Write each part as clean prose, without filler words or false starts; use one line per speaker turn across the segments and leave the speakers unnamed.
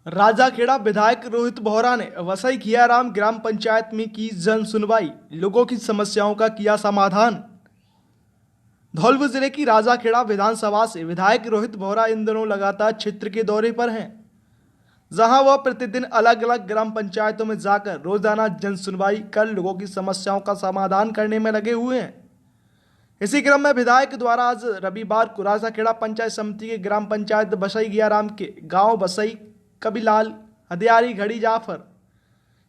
राजाखेड़ा विधायक रोहित बोहरा ने वसई खियाराम ग्राम पंचायत में की जन सुनवाई, लोगों की समस्याओं का किया समाधान। धौलपुर जिले की राजाखेड़ा विधानसभा से विधायक रोहित बोहरा इन दिनों लगातार क्षेत्र के दौरे पर हैं, जहां वह प्रतिदिन अलग अलग ग्राम पंचायतों में जाकर रोजाना जन सुनवाई कर लोगों की समस्याओं का समाधान करने में लगे हुए हैं। इसी क्रम में विधायक द्वारा आज रविवार को राजाखेड़ा पंचायत समिति के ग्राम पंचायत बसई खियाराम के गांव बसई, कबीलाल, हदियारी, घड़ी जाफर,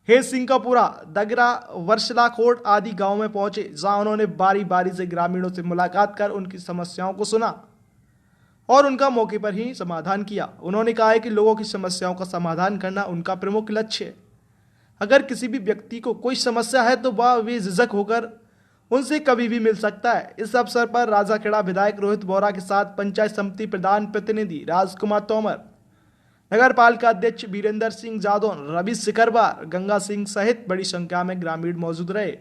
हे सिंहपुरा, दगरा, वर्षलाखोट आदि गांव में पहुंचे, जहां उन्होंने बारी बारी से ग्रामीणों से मुलाकात कर उनकी समस्याओं को सुना और उनका मौके पर ही समाधान किया। उन्होंने कहा है कि लोगों की समस्याओं का समाधान करना उनका प्रमुख लक्ष्य है। अगर किसी भी व्यक्ति को कोई समस्या है तो वह बेझिझक होकर उनसे कभी भी मिल सकता है। इस अवसर पर राजाखेड़ा विधायक रोहित बोहरा के साथ पंचायत समिति प्रधान प्रतिनिधि राजकुमार तोमर, नगर पालिका अध्यक्ष वीरेंद्र सिंह जादौन, रवि सिकरवार, गंगा सिंह सहित बड़ी संख्या में ग्रामीण मौजूद रहे।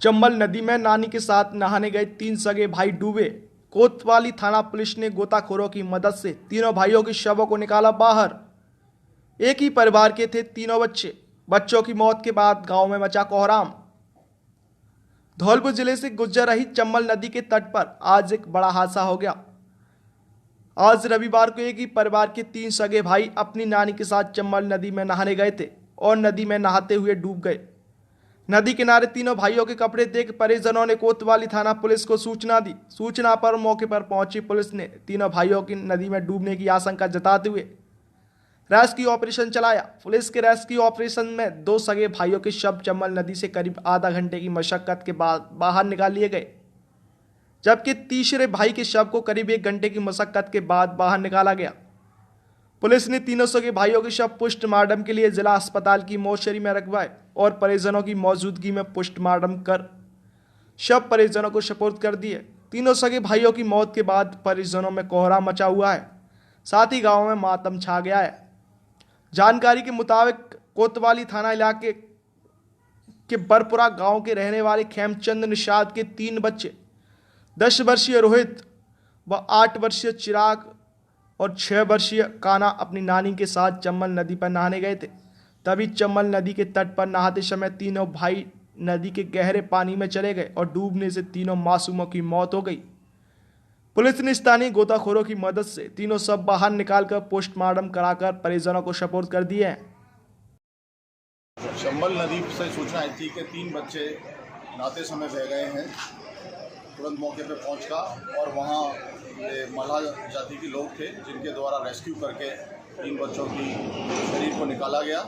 चंबल नदी में नानी के साथ नहाने गए 3 सगे भाई डूबे। कोतवाली थाना पुलिस ने गोताखोरों की मदद से तीनों भाइयों के शवों को निकाला बाहर। एक ही परिवार के थे तीनों बच्चे। बच्चों की मौत के बाद गांव में मचा कोहराम। धौलपुर जिले से गुजर रही चंबल नदी के तट पर आज एक बड़ा हादसा हो गया। आज रविवार को एक ही परिवार के 3 सगे भाई अपनी नानी के साथ चंबल नदी में नहाने गए थे और नदी में नहाते हुए डूब गए। नदी किनारे तीनों भाइयों के कपड़े देख परिजनों ने कोतवाली थाना पुलिस को सूचना दी। सूचना पर मौके पर पहुंची पुलिस ने तीनों भाइयों की नदी में डूबने की आशंका जताते हुए रेस्क्यू ऑपरेशन चलाया। पुलिस के रेस्क्यू ऑपरेशन में 2 सगे भाइयों के शव चंबल नदी से करीब आधा घंटे की मशक्कत के बाद बाहर निकाल लिए गए, जबकि तीसरे भाई के शव को करीब 1 घंटे की मशक्कत के बाद बाहर निकाला गया। पुलिस ने तीनों सगे भाइयों के शव पोस्टमार्टम के लिए जिला अस्पताल की मोर्चरी में रखवाए और परिजनों की मौजूदगी में पोस्टमार्टम कर शव परिजनों को सुपुर्द कर दिए। तीनों सगे भाइयों की मौत के बाद परिजनों में कोहरा मचा हुआ है, साथ ही गाँव में मातम छा गया है। जानकारी के मुताबिक कोतवाली थाना इलाके के बरपुरा गांव के रहने वाले खेमचंद निषाद के 3 बच्चे 10 वर्षीय रोहित व 8 वर्षीय चिराग और 6 वर्षीय काना अपनी नानी के साथ चंबल नदी पर नहाने गए थे। तभी चंबल नदी के तट पर नहाते समय तीनों भाई नदी के गहरे पानी में चले गए और डूबने से तीनों मासूमों की मौत हो गई। पुलिस ने स्थानीय गोताखोरों की मदद से तीनों शव बाहर निकालकर पोस्टमार्टम कराकर परिजनों को सुपुर्द कर दिए हैं।
चंबल नदी से सूचना आई थी कि 3 बच्चे नहाते समय बह गए हैं। तुरंत मौके पर पहुंचा और वहां मल्लाह जाति के लोग थे जिनके द्वारा रेस्क्यू करके 3 बच्चों की शरीर को निकाला गया।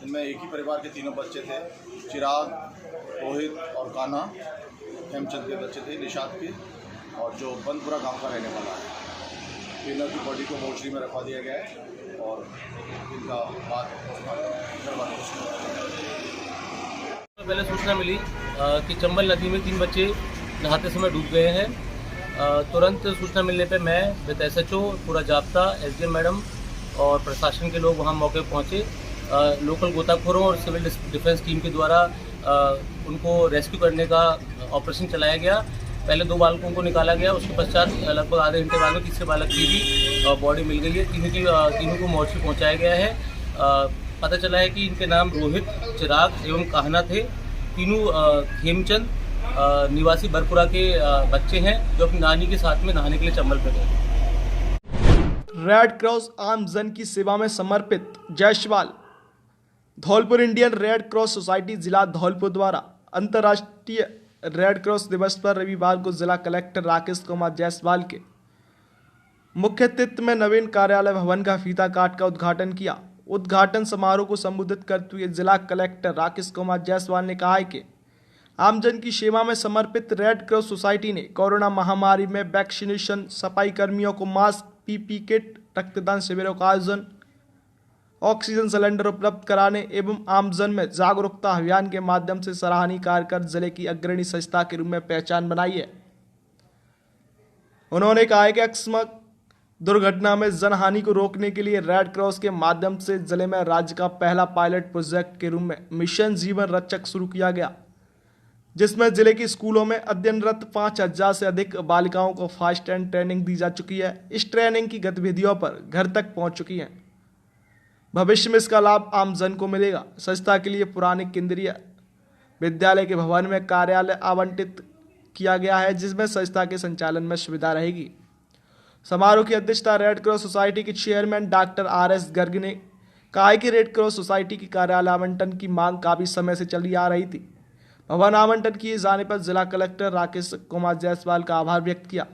इनमें एक ही परिवार के तीनों बच्चे थे, चिराग, रोहित और कान्हा हेमचंद के बच्चे थे, निषाद के, और जो बंदपुरा गांव का रहने वाला है। तीनों की बॉडी को मोर्चरी में रखवा दिया गया है और इनका बाद
पहले सूचना मिली कि चंबल नदी में 3 बच्चे नहाते समय डूब गए हैं। तुरंत सूचना मिलने पे मैं विद SHO, पूरा जाब्ता, SDM मैडम और प्रशासन के लोग वहां मौके पर पहुंचे। लोकल गोताखोरों और सिविल डिफेंस टीम के द्वारा उनको रेस्क्यू करने का ऑपरेशन चलाया गया। पहले 2 बालकों को निकाला गया, उसके पश्चात लगभग आधे घंटे बाद में तीसरे बालक की भी बॉडी मिल गई है। तीनों को मोर्चरी पहुंचाया गया है। पता चला है कि इनके नाम रोहित, चिराग एवं कान्हा थे। तीनों खेमचंद निवासी बरपुरा के बच्चे हैं जो अपनी नानी के साथ में नहाने के लिए चंबल पर गए।
रेड क्रॉस आम जन की सेवा में समर्पित Jaiswal. Dholpur Indian red cross society जिला धौलपुर द्वारा अंतर्राष्ट्रीय रेड क्रॉस दिवस पर रविवार को जिला कलेक्टर राकेश कुमार जायसवाल के मुख्य अतिथि में नवीन कार्यालय भवन का फीता काट का उद्घाटन किया। उद्घाटन समारोह को संबोधित करते हुए जिला कलेक्टर राकेश कुमार जायसवाल ने कहा है कि आमजन की सेवा में समर्पित रेड क्रॉस सोसाइटी ने कोरोना महामारी में वैक्सीनेशन, सफाई कर्मियों को मास्क, PP किट, रक्तदान शिविरों का आयोजन, ऑक्सीजन सिलेंडर उपलब्ध कराने एवं आमजन में जागरूकता अभियान के माध्यम से सराहनीय कार्य कर जिले की अग्रणी संस्था के रूप में पहचान बनाई है। उन्होंने कहा है कि अकस्मात दुर्घटना में जनहानि को रोकने के लिए रेड क्रॉस के माध्यम से जिले में राज्य का पहला पायलट प्रोजेक्ट के रूप में मिशन जीवन रक्षक शुरू किया गया, जिसमें जिले के स्कूलों में अध्ययनरत 5,000 से अधिक बालिकाओं को फास्ट एंड ट्रेनिंग दी जा चुकी है। इस ट्रेनिंग की गतिविधियों पर घर तक पहुंच चुकी हैं। भविष्य में इसका लाभ आमजन को मिलेगा। संस्था के लिए पुराने केंद्रीय विद्यालय के भवन में कार्यालय आवंटित किया गया है, जिसमें संस्था के संचालन में सुविधा रहेगी। समारोह की अध्यक्षता रेड क्रॉस सोसाइटी के चेयरमैन डॉक्टर RS गर्ग ने कहा है कि रेड क्रॉस सोसाइटी की कार्यालय आवंटन की मांग काफी समय से चली आ रही थी। भवन आवंटन किए जाने पर जिला कलेक्टर राकेश कुमार जायसवाल का आभार व्यक्त किया।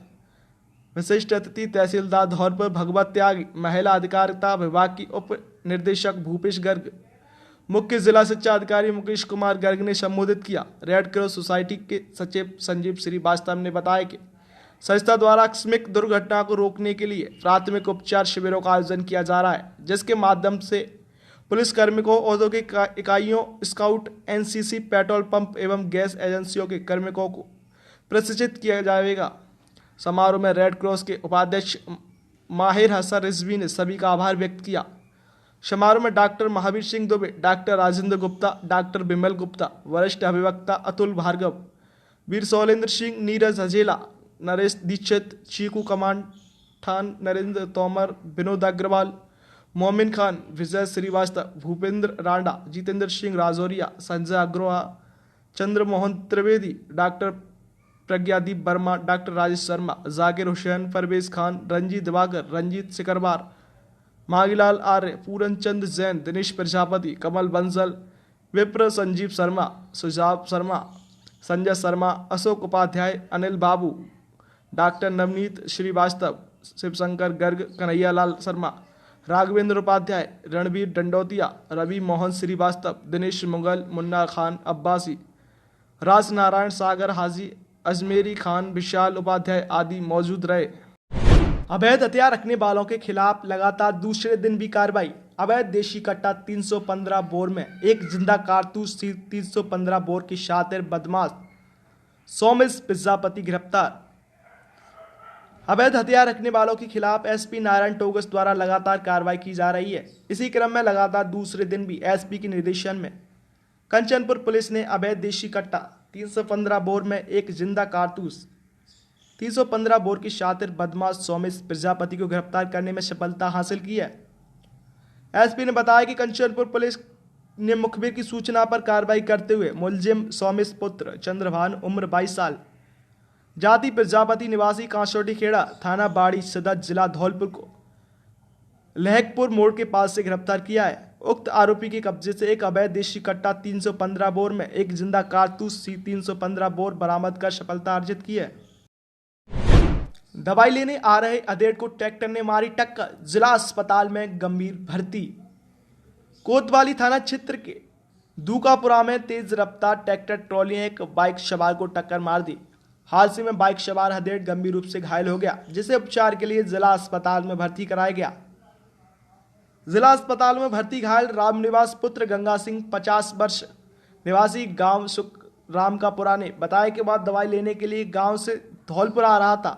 विशिष्ट अतिथि तहसीलदार धौलपुर भगवत त्यागी, महिला अधिकारिता विभाग की उप निदेशक भूपेश गर्ग, मुख्य जिला शिक्षा अधिकारी मुकेश कुमार गर्ग ने संबोधित किया। रेड क्रॉस सोसाइटी के सचिव संजीव श्रीवास्तव ने बताया कि संस्था द्वारा आकस्मिक दुर्घटना को रोकने के लिए प्राथमिक उपचार शिविरों का आयोजन किया जा रहा है, जिसके माध्यम से पुलिस कार्मिकों, औद्योगिक इकाइयों, स्काउट, NCC, पेट्रोल पंप एवं गैस एजेंसियों के कार्मिकों को प्रशिक्षित किया जाएगा। समारोह में रेड क्रॉस के उपाध्यक्ष माहिर हसन रिजवी ने सभी का आभार व्यक्त किया। समारोह में doctor Mahavir Singh Dubey, doctor Rajendra Gupta, doctor Bimal Gupta, वरिष्ठ अभिवक्ता अतुल भार्गव, वीर सोलेंद्र सिंह, नीरज हजेला, नरेश दीक्षित, चीकू कमांठान, नरेंद्र तोमर, विनोद अग्रवाल, मोमिन खान, विजय श्रीवास्तव, भूपेंद्र रांडा, जितेंद्र सिंह राजौरिया, संजय अग्रवाल, चंद्रमोहन त्रिवेदी, डॉक्टर प्रज्ञादीप वर्मा, डॉक्टर राजेश शर्मा, जाकिर हुसैन, परवेज खान, रंजीत दिवाकर, रंजीत सिकरवार, मांगीलाल आर्य, पूरनचंद जैन, दिनेश प्रजापति, कमल बंसल, विप्र संजीव शर्मा, सुजाब शर्मा, संजय शर्मा, अशोक उपाध्याय, अनिल बाबू, डॉक्टर नवनीत श्रीवास्तव, शिवशंकर गर्ग, कन्हैयालाल शर्मा, राघवेंद्र उपाध्याय, रणवीर डंडौतिया, रवि मोहन श्रीवास्तव, दिनेश मुगल, मुन्ना खान अब्बासी, राज नारायण सागर हाजी, अजमेरी खान, विशाल उपाध्याय आदि मौजूद रहे। अवैध हथियार रखने वालों के खिलाफ लगातार दूसरे दिन भी कार्रवाई। अवैध देशी कट्टा 315 बोर में एक जिंदा कारतूस 315 बोर की शातिर बदमाश सोमेश प्रजापति गिरफ्तार। अवैध हथियार रखने वालों के खिलाफ SP नारायण टोगस द्वारा लगातार कार्रवाई की जा रही है। इसी क्रम में लगातार दूसरे दिन भी SP के निर्देशन में कंचनपुर पुलिस ने अवैध देशी कट्टा 315 बोर में एक जिंदा कारतूस 315 बोर की शातिर बदमाश सोमेश प्रजापति को गिरफ्तार करने में सफलता हासिल की है। SP ने बताया कि कंचनपुर पुलिस ने मुखबिर की सूचना पर कार्रवाई करते हुए मुलजिम सोमेश पुत्र चंद्रभान उम्र 22 साल, जाति प्रजापति, निवासी कांसोटी खेड़ा, थाना बाड़ी सदर, जिला धौलपुर को लहकपुर मोड़ के पास से गिरफ्तार किया है। उक्त आरोपी के कब्जे से एक अवैध देशी कट्टा 315 बोर में एक जिंदा कारतूस 315 बोर बरामद कर सफलता अर्जित की है। दवाई लेने आ रहे अधेड़ को ट्रैक्टर ने मारी टक्कर, जिला अस्पताल में गंभीर भर्ती। कोतवाली थाना क्षेत्र के दूकापुरा में तेज रफ्तार ट्रैक्टर ट्रॉली ने एक बाइक सवार को टक्कर मार दी। हादसे में बाइक सवार अधेड़ गंभीर रूप से घायल हो गया, जिसे उपचार के लिए जिला अस्पताल में भर्ती कराया गया। जिला अस्पताल में भर्ती घायल रामनिवास पुत्र गंगा सिंह 50 वर्ष निवासी गांव सुख रामकापुरा ने बताया कि बाद दवाई लेने के लिए गांव से धौलपुर आ रहा था।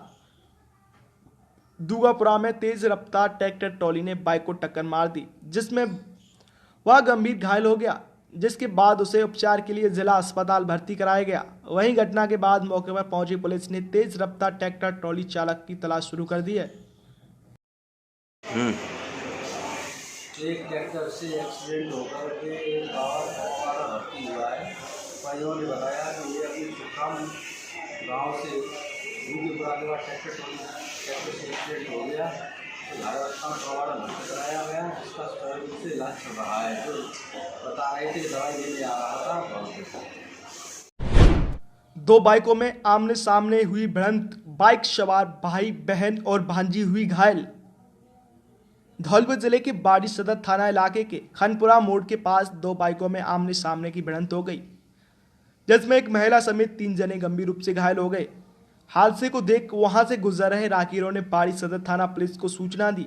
दूगापुरा में तेज रफ्तार ट्रैक्टर ट्रॉली ने बाइक को टक्कर मार दी, जिसमें वह गंभीर घायल हो गया, जिसके बाद उसे उपचार के लिए जिला अस्पताल भर्ती कराया गया। वहीं घटना के बाद मौके पर पहुंची पुलिस ने तेज रफ्तार ट्रैक्टर ट्रॉली चालक की तलाश शुरू कर दी है।
एक ट्रैक्टर से एक्सीडेंट होकर के एक गाँव भर्ती हुआ है। भाइयों ने बताया कि ये अभी सुखाम गाँव से दूधपुरा के बाद ट्रैक्टर से एक्सीडेंट हो गया, भर्ती कराया गया, जिसका रूप से इलाज चल रहा है। जो बता रहे थे दवाई लेने आ रहा था।
दो बाइकों में आमने सामने हुई भिड़ंत, बाइक सवार भाई बहन और भांजी हुई घायल। धौलपुर जिले के बाड़ी सदर थाना इलाके के खनपुरा मोड़ के पास दो बाइकों में आमने सामने की भिड़ंत हो गई, जिसमें एक महिला समेत 3 जने गंभीर रूप से घायल हो गए। हादसे को देख वहां से गुजर रहे राहगीरों ने बाड़ी सदर थाना पुलिस को सूचना दी।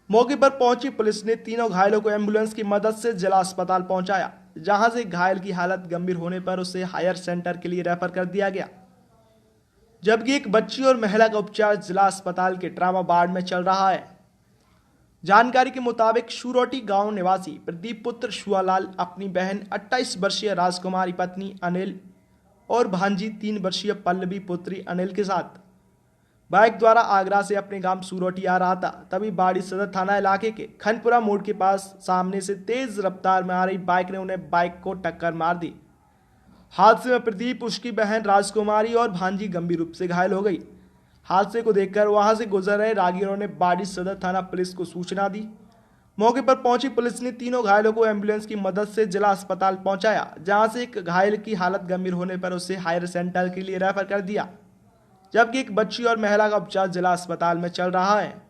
मौके पर पहुंची पुलिस ने तीनों घायलों को एम्बुलेंस की मदद से जिला अस्पताल पहुंचाया, जहां से घायल की हालत गंभीर होने पर उसे हायर सेंटर के लिए रेफर कर दिया गया, जबकि एक बच्ची और महिला का उपचार जिला अस्पताल के ट्रामा वार्ड में चल रहा है। जानकारी के मुताबिक शुरोटी गांव निवासी प्रदीप पुत्र शुआलाल अपनी बहन 28 वर्षीय राजकुमारी पत्नी अनिल और भांजी 3 वर्षीय पल्लवी पुत्री अनिल के साथ बाइक द्वारा आगरा से अपने गांव सूरोटी आ रहा था। तभी बाड़ी सदर थाना इलाके के खनपुरा मोड़ के पास सामने से तेज रफ्तार में आ रही बाइक ने उन्हें बाइक को टक्कर मार दी। हादसे में प्रदीप, उसकी बहन राजकुमारी और भांजी गंभीर रूप से घायल हो गई। हादसे को देखकर वहां से गुजर रहे राहगीरों ने बाड़ी सदर थाना पुलिस को सूचना दी। मौके पर पहुंची पुलिस ने तीनों घायलों को एम्बुलेंस की मदद से जिला अस्पताल पहुंचाया, जहां से एक घायल की हालत गंभीर होने पर उसे हायर सेंटर के लिए रेफर कर दिया, जबकि एक बच्ची और महिला का उपचार जिला अस्पताल में चल रहा है।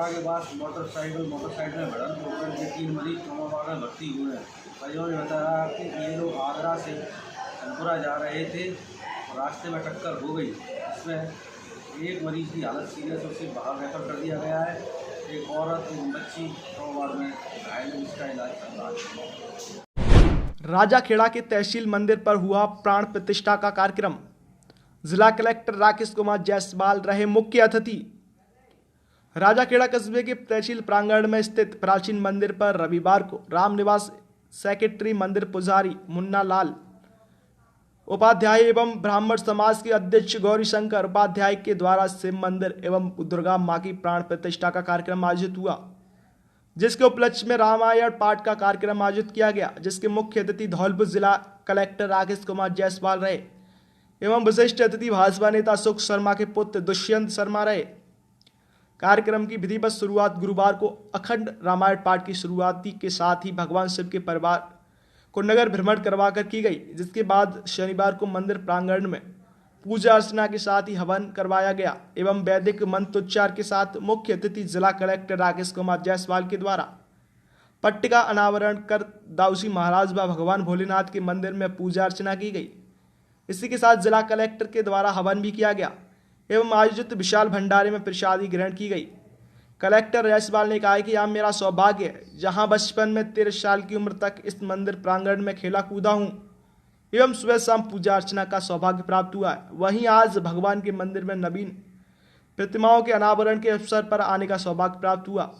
के बाद मोटरसाइकिल में भिड़ंत होकर के 3 मरीज ट्रॉमा में भर्ती हुए हैं। परिजनों ने बताया कि ये लोग आगरा से खनपुरा जा रहे थे और रास्ते में टक्कर हो गई। इसमें एक मरीज की हालत सीरियस, उसे बाहर रेफर कर दिया गया है। एक औरत, एक बच्ची ट्रॉमा में घायल है, इसका इलाज चल रहा है।
राजाखेड़ा के तहसील मंदिर पर हुआ प्राण प्रतिष्ठा का कार्यक्रम। जिला कलेक्टर राकेश कुमार जायसवाल रहे मुख्य अतिथि। राजाखेड़ा कस्बे के तहसील प्रांगण में स्थित प्राचीन मंदिर पर रविवार को रामनिवास सेक्रेटरी, मंदिर पुजारी मुन्ना लाल उपाध्याय एवं ब्राह्मण समाज के अध्यक्ष गौरी शंकर उपाध्याय के द्वारा शिव मंदिर एवं दुर्गा मां की प्राण प्रतिष्ठा का कार्यक्रम आयोजित हुआ, जिसके उपलक्ष्य में रामायण पाठ का कार्यक्रम आयोजित किया गया, जिसके मुख्य अतिथि धौलपुर जिला कलेक्टर राकेश कुमार जायसवाल रहे एवं विशिष्ट अतिथि भाजपा नेता सुख शर्मा के पुत्र दुष्यंत शर्मा रहे। कार्यक्रम की विधिवत शुरुआत गुरुवार को अखंड रामायण पाठ की शुरुआती के साथ ही भगवान शिव के परिवार को नगर भ्रमण करवाकर की गई, जिसके बाद शनिवार को मंदिर प्रांगण में पूजा अर्चना के साथ ही हवन करवाया गया एवं वैदिक मंत्रोच्चार के साथ मुख्य अतिथि जिला कलेक्टर राकेश कुमार जायसवाल के द्वारा पट्टिका अनावरण कर दाऊसी महाराज व भगवान भोलेनाथ के मंदिर में पूजा अर्चना की गई। इसी के साथ जिला कलेक्टर के द्वारा हवन भी किया गया एवं आयोजित विशाल भंडारे में प्रसादी ग्रहण की गई। कलेक्टर जायसवाल ने कहा कि यह मेरा सौभाग्य है, जहां बचपन में 13 साल की उम्र तक इस मंदिर प्रांगण में खेला कूदा हूं एवं सुबह शाम पूजा अर्चना का सौभाग्य प्राप्त हुआ है। वहीं आज भगवान के मंदिर में नवीन प्रतिमाओं के अनावरण के अवसर पर आने का सौभाग्य प्राप्त हुआ।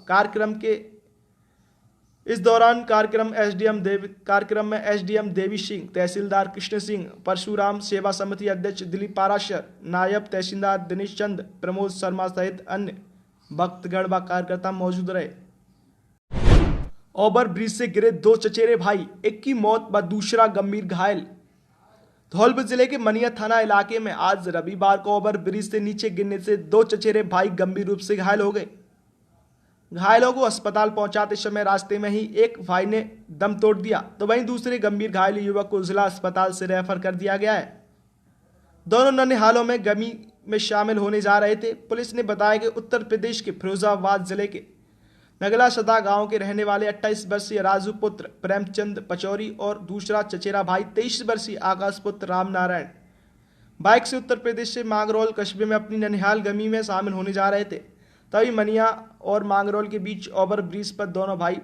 इस दौरान कार्यक्रम में एसडीएम देवी सिंह, तहसीलदार कृष्ण सिंह, परशुराम सेवा समिति अध्यक्ष दिलीप पाराशर, नायब तहसीलदार दिनेश चंद, प्रमोद शर्मा सहित अन्य भक्तगण व कार्यकर्ता मौजूद रहे। ओवर ब्रिज से गिरे 2 चचेरे भाई, एक की मौत व दूसरा गंभीर घायल। धौलपुर जिले के मनिया थाना इलाके में आज रविवार को ओवर ब्रिज से नीचे गिरने से 2 चचेरे भाई गंभीर रूप से घायल हो गए। घायलों को अस्पताल पहुंचाते समय रास्ते में ही एक भाई ने दम तोड़ दिया, तो वहीं दूसरे गंभीर घायल युवक को जिला अस्पताल से रेफर कर दिया गया है। दोनों ननिहालों में गमी में शामिल होने जा रहे थे। पुलिस ने बताया कि उत्तर प्रदेश के फिरोजाबाद जिले के नगला सदा गांव के रहने वाले 28 वर्षीय राजू पुत्र प्रेमचंद पचौरी और दूसरा चचेरा भाई 23 वर्षीय आकाश पुत्र राम नारायण बाइक से उत्तर प्रदेश से मांगरोल कस्बे में अपनी ननिहाल गमी में शामिल होने जा रहे थे। तभी मनिया और मांगरोल के बीच ओवर ब्रिज पर दोनों भाई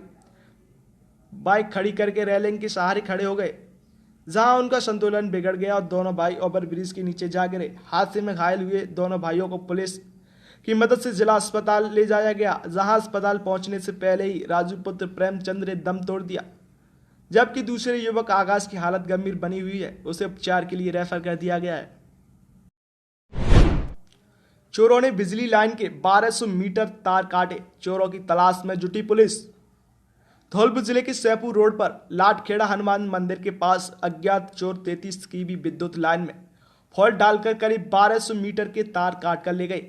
बाइक खड़ी करके रेलिंग के सहारे खड़े हो गए, जहां उनका संतुलन बिगड़ गया और दोनों भाई ओवर ब्रिज के नीचे जा गिरे। हादसे में घायल हुए दोनों भाइयों को पुलिस की मदद से जिला अस्पताल ले जाया गया, जहां अस्पताल पहुंचने से पहले ही राजू पुत्र प्रेमचंद ने दम तोड़ दिया, जबकि दूसरे युवक आकाश की हालत गंभीर बनी हुई है, उसे उपचार के लिए रेफर कर दिया गया है। चोरों ने बिजली लाइन के 1200 मीटर तार काटे, चोरों की तलाश में जुटी पुलिस। धौलपुर जिले के सैपुर रोड पर लाटखेड़ा हनुमान मंदिर के पास अज्ञात चोर 33 कीवी विद्युत लाइन में फॉल्ट डालकर करीब 1200 मीटर के तार काट कर ले गए।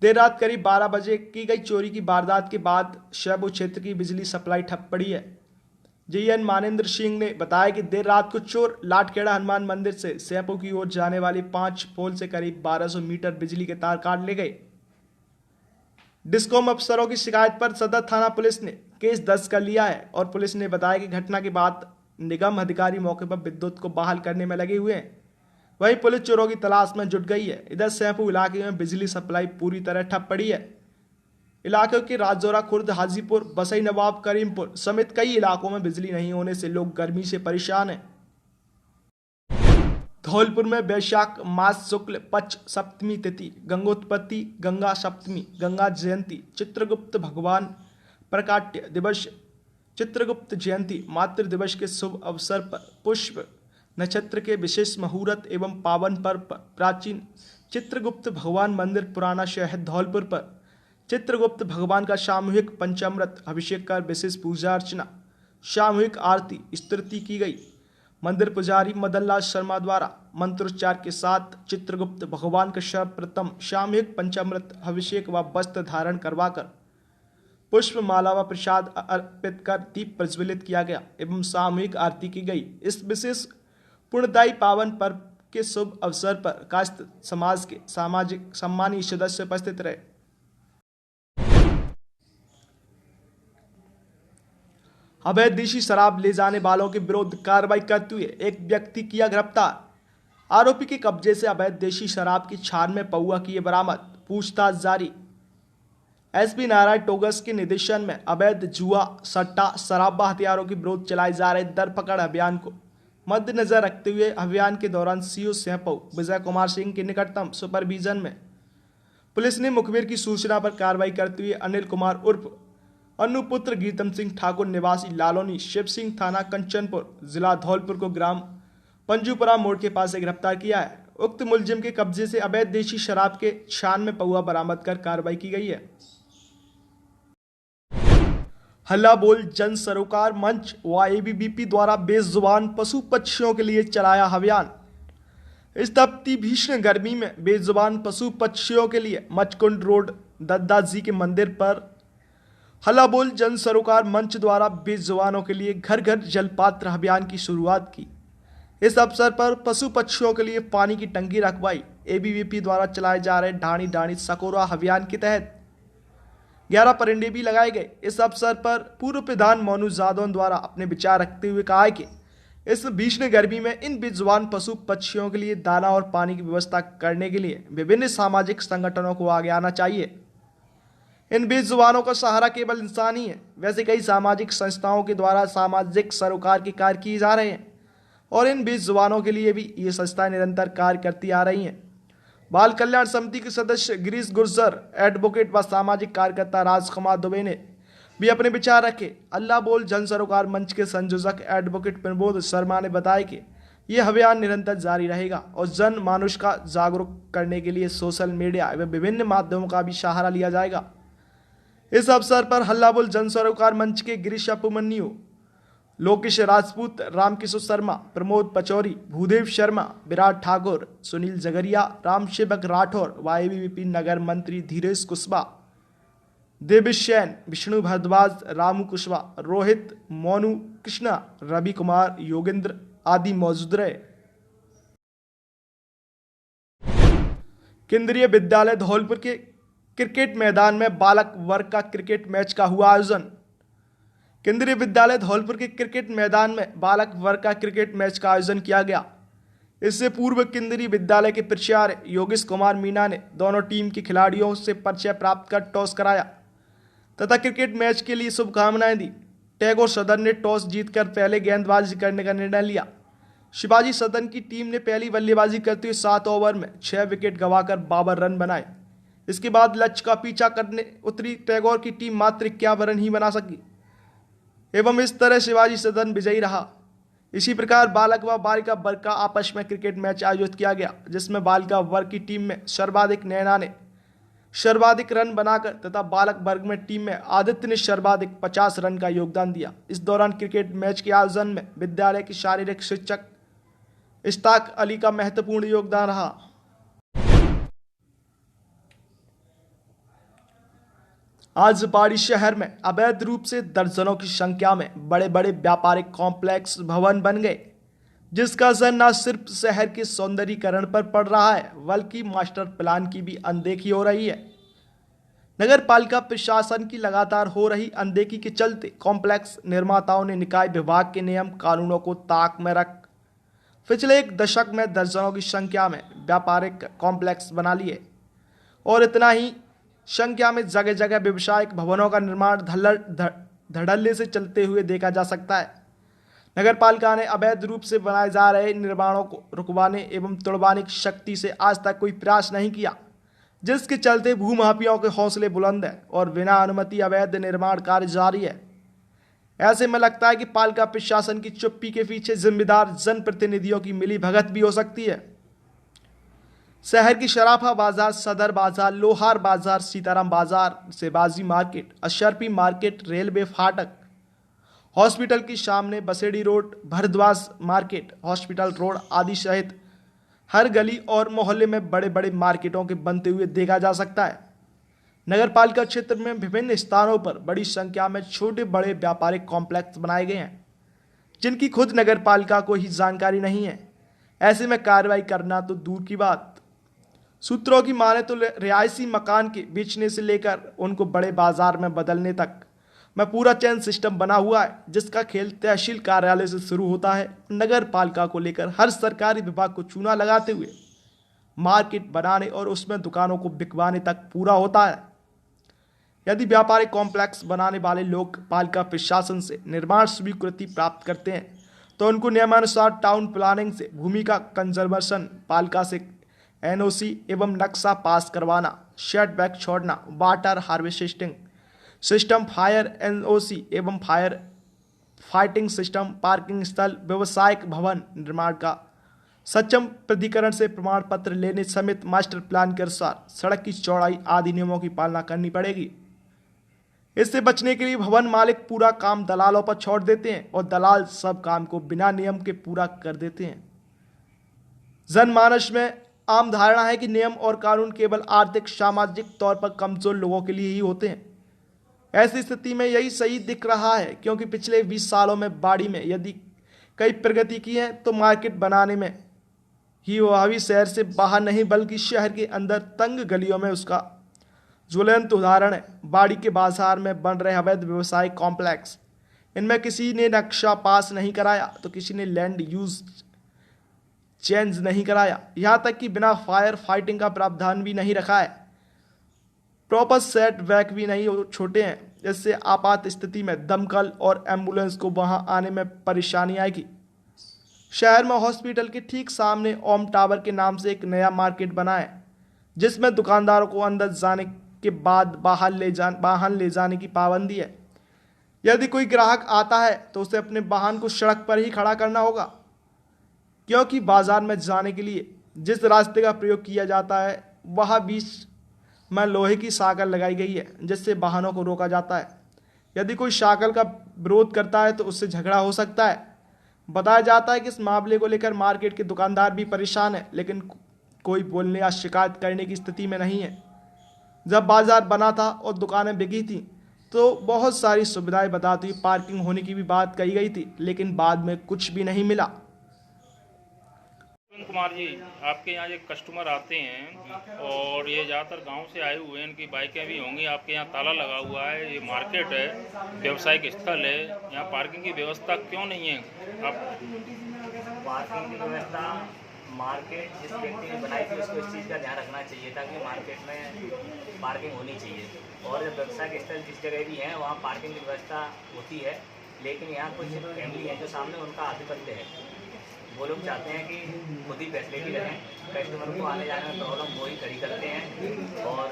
देर रात करीब 12 बजे की गई चोरी की वारदात के बाद सैपुर क्षेत्र की बिजली सप्लाई ठप पड़ी है। जीएन मानेंद्र सिंह ने बताया कि देर रात को चोर लाटखेड़ा हनुमान मंदिर से सैपुर की ओर जाने वाली 5 पोल से करीब 1200 मीटर बिजली के तार काट ले गए। डिस्कॉम अफसरों की शिकायत पर सदर थाना पुलिस ने केस दर्ज कर लिया है और पुलिस ने बताया कि घटना के बाद निगम अधिकारी मौके पर विद्युत को बहाल करने में लगे हुए हैं। वहीं पुलिस चोरों की तलाश में जुट गई है। इधर सैपुर इलाके में बिजली सप्लाई पूरी तरह ठप पड़ी है। इलाके के राजौरा, खुर्द, हाजीपुर, बसई नवाब, करीमपुर समेत कई इलाकों में बिजली नहीं होने से लोग गर्मी से परेशान हैं। धौलपुर में वैशाख मास शुक्ल पक्ष सप्तमी तिथि गंगोत्पत्ति, गंगा सप्तमी, गंगा जयंती, चित्रगुप्त भगवान प्रकाट्य दिवस चित्रगुप्त जयंती मातृ दिवस के शुभ अवसर पर पुष्प नक्षत्र के विशेष मुहूर्त एवं पावन पर्व पर प्राचीन चित्रगुप्त भगवान मंदिर पुराना शहर धौलपुर पर चित्रगुप्त भगवान का सामूहिक पंचामृत अभिषेक कर विशेष पूजा अर्चना सामूहिक आरती स्तुति की गई। मंदिर पुजारी मदनलाल शर्मा द्वारा मंत्रोच्चार के साथ चित्रगुप्त भगवान का सर्वप्रथम सामूहिक पंचामृत अभिषेक व वस्त्र धारण करवाकर पुष्प माला व प्रसाद अर्पित कर दीप प्रज्वलित किया गया एवं सामूहिक आरती की गई। इस विशेष पुण्यदायी पावन पर्व के शुभ अवसर पर कास्त समाज के सामाजिक सम्मानीय सदस्य उपस्थित रहे। अवैध देशी शराब ले जाने वालों के विरुद्ध कार्रवाई करते हुए एक व्यक्ति किया गिरफ्तार। आरोपी के कब्जे से अवैध देशी शराब की 96 पौआ किए बरामद, पूछताछ जारी। एसपी नारायण टोगस के निर्देशन में अवैध जुआ सट्टा शराब व हथियारों के विरुद्ध चलाए जा रहे दरपकड़ अभियान को मद्देनजर रखते हुए अभियान के दौरान सीओ सेपऊ विजय कुमार सिंह के निकटतम सुपरविजन में पुलिस ने मुखबिर की सूचना पर कार्रवाई करते हुए अनिल कुमार उर्फ अनुपुत्र गीतम सिंह ठाकुर निवासी लालोनी शिव सिंह थाना कंचनपुर जिला धौलपुर को ग्राम पंजूपुरा मोड़ के पास से गिरफ्तार किया है। उक्त मुलजिम के कब्जे से अवैध देशी शराब के 96 पौआ बरामद कर कार्रवाई की गई है। हल्ला बोल जन सरोकार मंच व एबीवीपी द्वारा बेजुबान पशु पक्षियों के लिए चलाया अभियान। इस तपती भीषण गर्मी में बेजुबान पशु पक्षियों के लिए मचकुंड रोड दद्दाजी के मंदिर पर हल्ला बोल जन सरोकार मंच द्वारा बेजुबानों के लिए घर घर जलपात्र अभियान की शुरुआत की। इस अवसर पर पशु पक्षियों के लिए पानी की टंकी रखवाई। एबीवीपी द्वारा चलाए जा रहे ढाणी ढाणी सकोरा अभियान के तहत 11 परिंडे भी लगाए गए। इस अवसर पर पूर्व प्रधान मोनू जादौन द्वारा अपने विचार रखते हुए कहा कि इस भीषण गर्मी में इन बेजुबान पशु पक्षियों के लिए दाना और पानी की व्यवस्था करने के लिए विभिन्न सामाजिक संगठनों को आगे आना चाहिए। इन बेजुबानों का सहारा केवल इंसान ही है। वैसे कई सामाजिक संस्थाओं के द्वारा सामाजिक सरोकार के कार्य किए जा रहे हैं और इन बेजुबानों के लिए भी ये संस्थाएं निरंतर कार्य करती आ रही हैं। बाल कल्याण समिति के सदस्य गिरीश गुर्जर, एडवोकेट व सामाजिक कार्यकर्ता राजकुमार दुबे ने भी अपने विचार रखे। अल्लाह बोल जन सरोकार मंच के संयोजक एडवोकेट प्रमोद शर्मा ने बताया कि यह अभियान निरंतर जारी रहेगा और जन मानुष का जागरूक करने के लिए सोशल मीडिया एवं विभिन्न माध्यमों का भी सहारा लिया जाएगा। इस अवसर पर हल्ला बोल जन सरोकार मंच के गिरीश उपमन्यु, लोकेश राजपूत, रामकिशोर शर्मा, प्रमोद पचौरी, भूदेव शर्मा, विराट ठाकुर, सुनील जगरिया, रामसेवक राठौर व एबीवीपी नगर मंत्री धीरेश कुशवाहा, देवेश सैन, विष्णु भारद्वाज, रामू कुशवाहा, रोहित, मोनू कृष्णा, रवि कुमार, योगेंद्र आदि मौजूद रहे। केंद्रीय विद्यालय धौलपुर के क्रिकेट मैदान में बालक वर्ग का क्रिकेट मैच का हुआ आयोजन। केंद्रीय विद्यालय धौलपुर के क्रिकेट मैदान में बालक वर्ग का क्रिकेट मैच का आयोजन किया गया। इससे पूर्व केंद्रीय विद्यालय के प्राचार्य योगेश कुमार मीना ने दोनों टीम के खिलाड़ियों से परिचय प्राप्त कर टॉस कराया तथा क्रिकेट मैच के लिए शुभकामनाएं दी। टैगोर सदन ने टॉस जीतकर पहले गेंदबाजी करने का निर्णय लिया। शिवाजी सदन की टीम ने पहली बल्लेबाजी करते हुए 7 ओवर में 6 विकेट गंवाकर 52 रन बनाए। इसके बाद लक्ष्य का पीछा करने उतरी टैगोर की टीम मात्र 51 रन ही बना सकी एवं इस तरह शिवाजी सदन विजयी रहा। इसी प्रकार बालक व बालिका वर्ग का आपस में क्रिकेट मैच आयोजित किया गया, जिसमें बालिका वर्ग की टीम में सर्वाधिक नैना ने सर्वाधिक रन बनाकर तथा बालक वर्ग में टीम में आदित्य ने सर्वाधिक 50 रन का योगदान दिया। इस दौरान क्रिकेट मैच के आयोजन में विद्यालय के शारीरिक शिक्षक इश्ताक अली का महत्वपूर्ण योगदान रहा। आज बाड़ी शहर में अवैध रूप से दर्जनों की संख्या में बड़े बड़े व्यापारिक कॉम्प्लेक्स भवन बन गए, जिसका असर न सिर्फ शहर के सौंदर्यीकरण पर पड़ रहा है बल्कि मास्टर प्लान की भी अनदेखी हो रही है। नगर पालिका प्रशासन की लगातार हो रही अनदेखी के चलते कॉम्प्लेक्स निर्माताओं ने निकाय विभाग के नियम कानूनों को ताक में रख पिछले 1 दशक में दर्जनों की संख्या में व्यापारिक कॉम्प्लेक्स बना लिए और इतना ही संख्या में जगह जगह व्यवसायिक भवनों का निर्माण धड़ल्ले से चलते हुए देखा जा सकता है। नगर पालिका ने अवैध रूप से बनाए जा रहे निर्माणों को रुकवाने एवं तोड़वाने की शक्ति से आज तक कोई प्रयास नहीं किया, जिसके चलते भूमाफियाओं के हौसले बुलंद हैं और बिना अनुमति अवैध निर्माण कार्य जारी है। ऐसे में लगता है कि पालिका प्रशासन की चुप्पी के पीछे जिम्मेदार जनप्रतिनिधियों की मिली भगत भी हो सकती है। शहर की शराफा बाजार, सदर बाजार, लोहार Bazar, Sitaram Bazar, Sebaji market, Ashrafi market, railway फाटक, हॉस्पिटल के सामने Basedi road, Bhardwaj market, hospital road आदि सहित हर गली और मोहल्ले में बड़े बड़े मार्केटों के बनते हुए देखा जा सकता है। नगर पालिका क्षेत्र में विभिन्न स्थानों पर बड़ी संख्या में छोटे बड़े व्यापारिक कॉम्प्लेक्स बनाए गए हैं, जिनकी खुद नगर पालिका को ही जानकारी नहीं है। ऐसे में कार्रवाई करना तो दूर की बात। सूत्रों की माने तो रिहायशी मकान के बेचने से लेकर उनको बड़े बाजार में बदलने तक में पूरा चेन सिस्टम बना हुआ है, जिसका खेल तहसील कार्यालय से शुरू होता है। नगर पालिका को लेकर हर सरकारी विभाग को चूना लगाते हुए मार्केट बनाने और उसमें दुकानों को बिकवाने तक पूरा होता है। यदि व्यापारिक कॉम्प्लेक्स बनाने वाले लोग पालिका प्रशासन से निर्माण स्वीकृति प्राप्त करते हैं तो उनको नियमानुसार टाउन प्लानिंग से भूमि का कंजर्वेशन, पालिका से एनओसी एवं नक्शा पास करवाना, सेटबैक छोड़ना, water harvesting system, fire NOC एवं फायर फाइटिंग सिस्टम, पार्किंग स्थल, व्यवसायिक भवन निर्माण का सक्षम प्राधिकरण से प्रमाण पत्र लेने समेत मास्टर प्लान के अनुसार सड़क की चौड़ाई आदि नियमों की पालना करनी पड़ेगी। इससे बचने के लिए भवन मालिक पूरा काम दलालों पर छोड़ देते हैं और दलाल सब काम को बिना नियम के पूरा कर देते हैं। जनमानस में आम धारणा है कि नियम और कानून केवल आर्थिक सामाजिक तौर पर कमजोर लोगों के लिए ही होते हैं। ऐसी स्थिति में यही सही दिख रहा है, क्योंकि पिछले 20 सालों में बाड़ी में यदि कई प्रगति की है तो मार्केट बनाने में ही वह भी शहर से बाहर नहीं बल्कि शहर के अंदर तंग गलियों में उसका ज्वलंत उदाहरण है। बाड़ी के बाजार में बन रहे अवैध व्यवसायिक कॉम्प्लेक्स, इनमें किसी ने नक्शा पास नहीं कराया तो किसी ने लैंड यूज चेंज नहीं कराया, यहाँ तक कि बिना फायर फाइटिंग का प्रावधान भी नहीं रखा है। प्रॉपर सेट बैक भी नहीं छोटे हैं, जिससे आपात स्थिति में दमकल और एम्बुलेंस को वहां आने में परेशानी आएगी। शहर में हॉस्पिटल के ठीक सामने ओम टावर के नाम से एक नया मार्केट बना है, जिसमें दुकानदारों को अंदर जाने के बाद वाहन ले जाने की पाबंदी है। यदि कोई ग्राहक आता है तो उसे अपने वाहन को सड़क पर ही खड़ा करना होगा, क्योंकि बाजार में जाने के लिए जिस रास्ते का प्रयोग किया जाता है वह बीच में लोहे की साकल लगाई गई है, जिससे वाहनों को रोका जाता है। यदि कोई साकल का विरोध करता है तो उससे झगड़ा हो सकता है। बताया जाता है कि इस मामले को लेकर मार्केट के दुकानदार भी परेशान है, लेकिन कोई बोलने या शिकायत करने की स्थिति में नहीं है। जब बाजार बना था और दुकानें बिकी थी तो बहुत सारी सुविधाएं बताती हुई पार्किंग होने की भी बात कही गई थी, लेकिन बाद में कुछ भी नहीं मिला।
कुमार जी, आपके यहाँ जो कस्टमर आते हैं और ये ज़्यादातर गांव से आए हुए हैं, इनकी बाइकें भी होंगी, आपके यहाँ ताला लगा हुआ है, ये मार्केट है, व्यावसायिक स्थल है, यहाँ पार्किंग की व्यवस्था क्यों नहीं है? आप
पार्किंग की व्यवस्था मार्केट जिस व्यक्ति ने बनाई थी उसको इस चीज़ का ध्यान रखना चाहिए था कि मार्केट में पार्किंग होनी चाहिए, और जब व्यवसायिक स्थल जिस जगह भी हैं वहाँ पार्किंग की व्यवस्था होती है। लेकिन यहाँ कुछ फैमिली है जो सामने उनका आधिपत्य है, वो लोग चाहते हैं कि खुद ही फैसिलिटी रहें, कस्टमर को आने जाने में प्रॉब्लम वो ही खड़ी करते हैं। और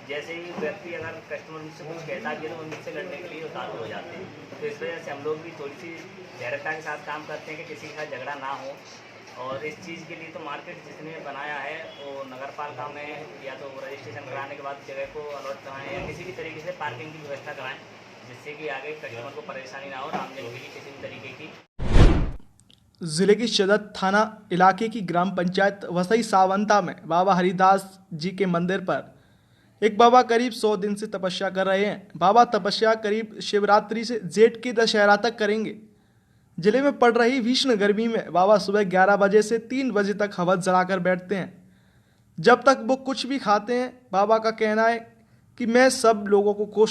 जैसे ही व्यक्ति अगर कस्टमर मुझसे कुछ कहता है तो वो मुझसे लड़ने के लिए उतारू हो जाते हैं। तो इस वजह से हम लोग भी थोड़ी सी धैर्यता के साथ काम करते हैं कि किसी के साथ झगड़ा ना हो। और इस चीज़ के लिए तो मार्केट जिसने बनाया है वो नगर पालिका में या तो रजिस्ट्रेशन कराने के बाद जगह को अलॉट कराएँ या किसी भी तरीके से पार्किंग की व्यवस्था कराएँ, जिससे कि आगे कस्टमर को परेशानी ना हो और आमजन के लिए किसी भी तरीके की।
जिले की सदर थाना इलाके की ग्राम पंचायत वसई सावंता में बाबा हरिदास जी के मंदिर पर एक बाबा करीब 100 दिन से तपस्या कर रहे हैं। बाबा तपस्या करीब शिवरात्रि से जेठ के दशहरा तक करेंगे। जिले में पड़ रही भीषण गर्मी में बाबा सुबह 11 बजे से 3 बजे तक हवन जलाकर बैठते हैं। जब तक वो कुछ भी खाते हैं, बाबा का कहना है कि मैं सब लोगों को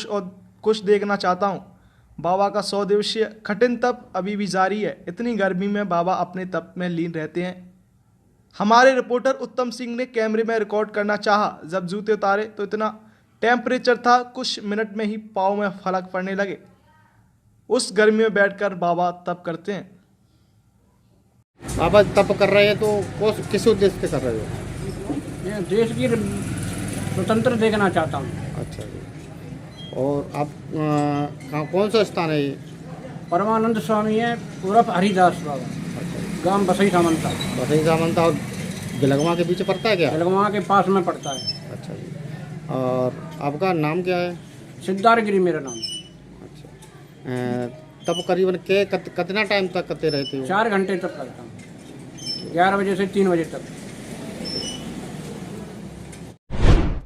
खुश देखना चाहता हूँ। बाबा का 100 दिवसीय कठिन तप अभी भी जारी है। इतनी गर्मी में बाबा अपने तप में लीन रहते हैं। हमारे रिपोर्टर उत्तम सिंह ने कैमरे में रिकॉर्ड करना चाहा। जब जूते उतारे तो इतना टेम्परेचर था, कुछ मिनट में ही पाँव में फलक पड़ने लगे। उस गर्मी में बैठकर बाबा तप करते हैं।
बाबा तप कर रहे हैं तो किस उद्देश्य से कर रहे हो?
मैं देश की स्वतंत्र देखना चाहता हूँ।
अच्छा जी। और आप कौन सा स्थान है ये?
परमानंद स्वामी है, उर्फ हरिदास बाबा, गांव बसई सामंता,
बसई सामंता और गिलगवा के पीछे पड़ता है क्या?
जलगवा के पास में पड़ता है।
अच्छा जी। और आपका नाम क्या है?
सिद्धार्थगिरी मेरा नाम।
अच्छा। तब करीबन कितना टाइम तक करते रहते हो?
4 घंटे तक करता हूँ, 11 बजे से 3 बजे तक।